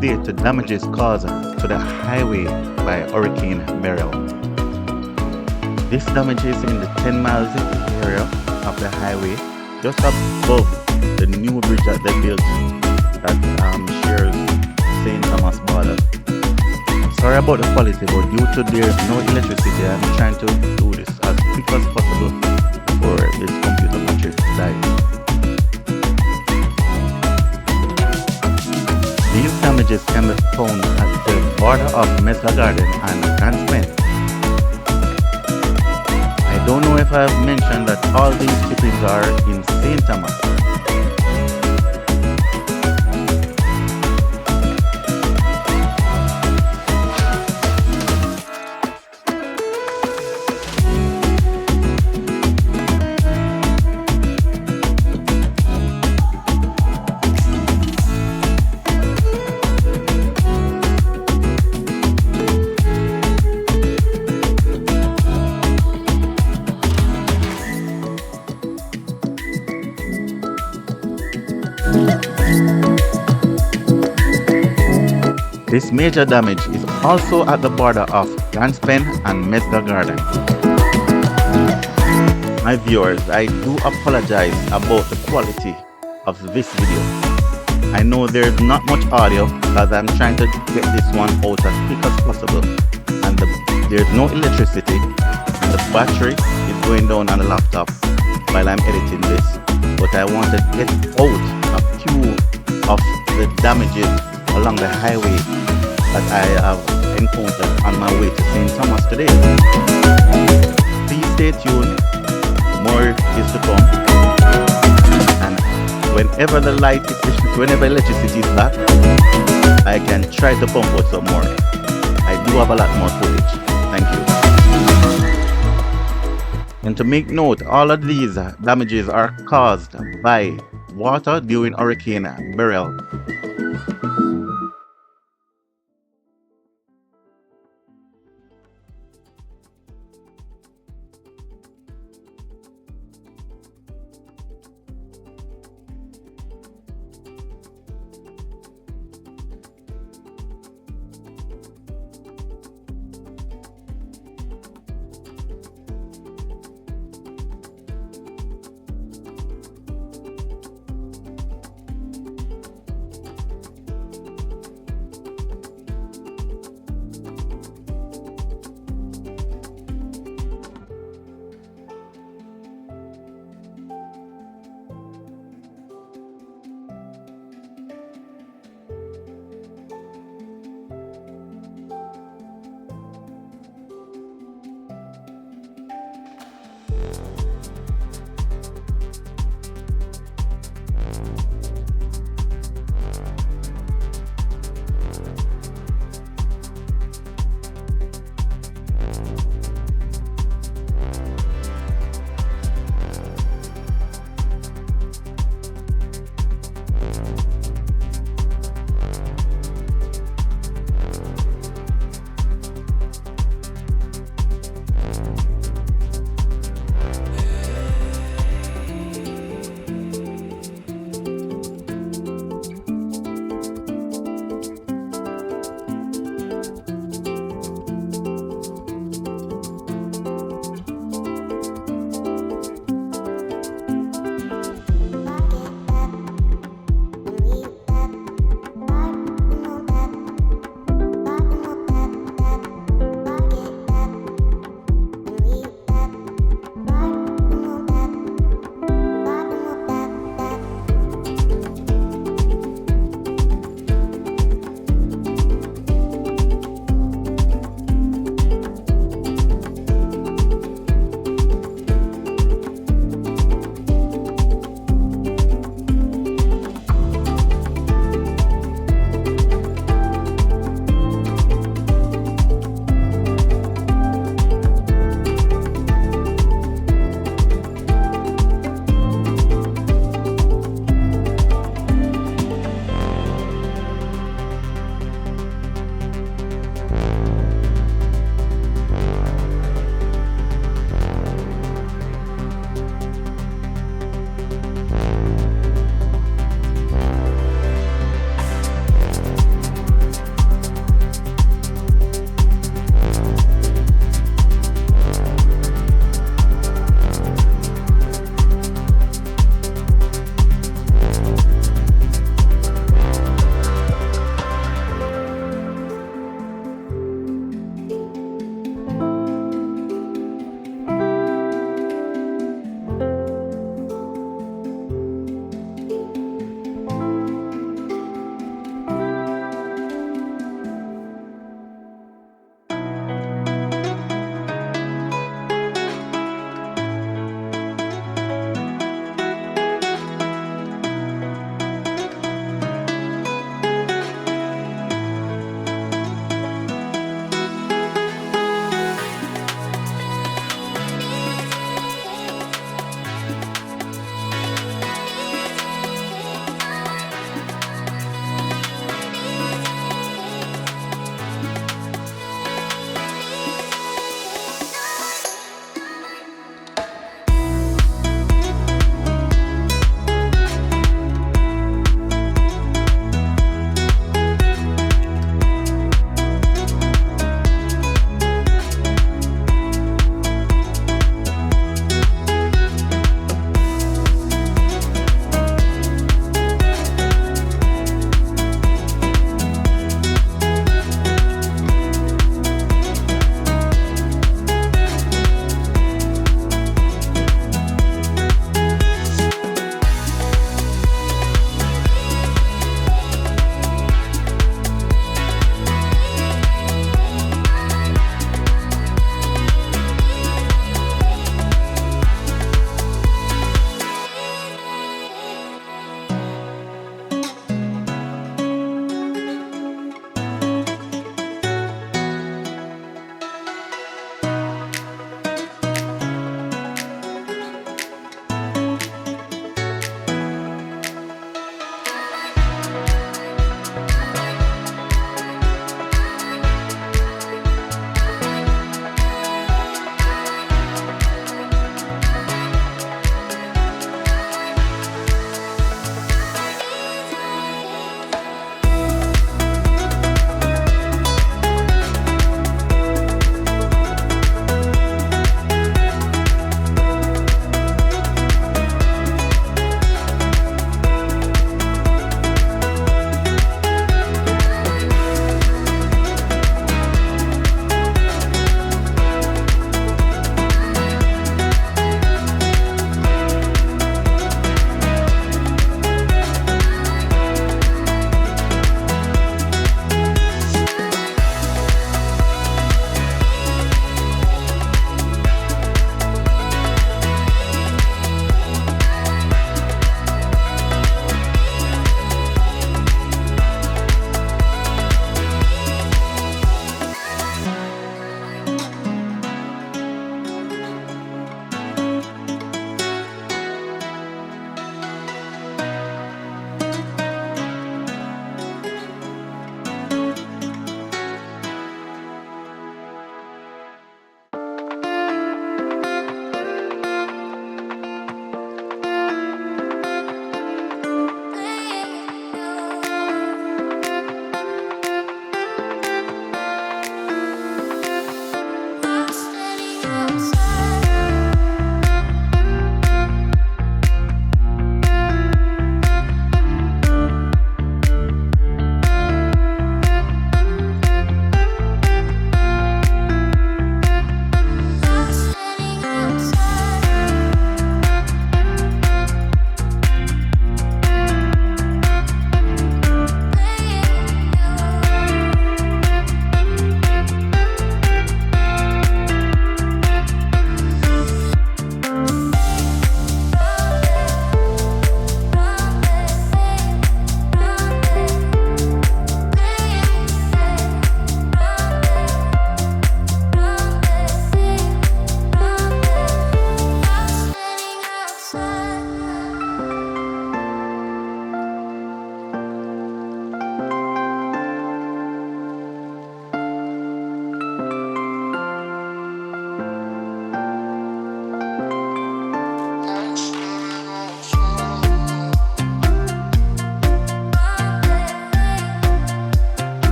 update to damages caused to the highway by Hurricane BERYL. This damage is in the 10 miles area of the highway, just above the new bridge that they built that shares St. Thomas border. Sorry about the quality, but due to there's no electricity, I'm trying to do this as quick as possible before this computer battery dies. These damages can be found at the border of Mesla Garden and Transmen. I don't know if I have mentioned that all these shippings are in St. Thomas. This major damage is also at the border of Transpen and Mesga Garden. My viewers, I do apologize about the quality of this video. I know there's not much audio because I'm trying to get this one out as quick as possible, and there's no electricity, and the battery is going down on the laptop while I'm editing this. But I want to get out a few of the damages along the highway that I have encountered on my way to St. Thomas today. Please stay tuned, more is to come, and whenever whenever electricity is back, I can try to pump out some more. I do have a lot more footage. Thank you. And to make note, all of these damages are caused by water during Hurricane BERYL.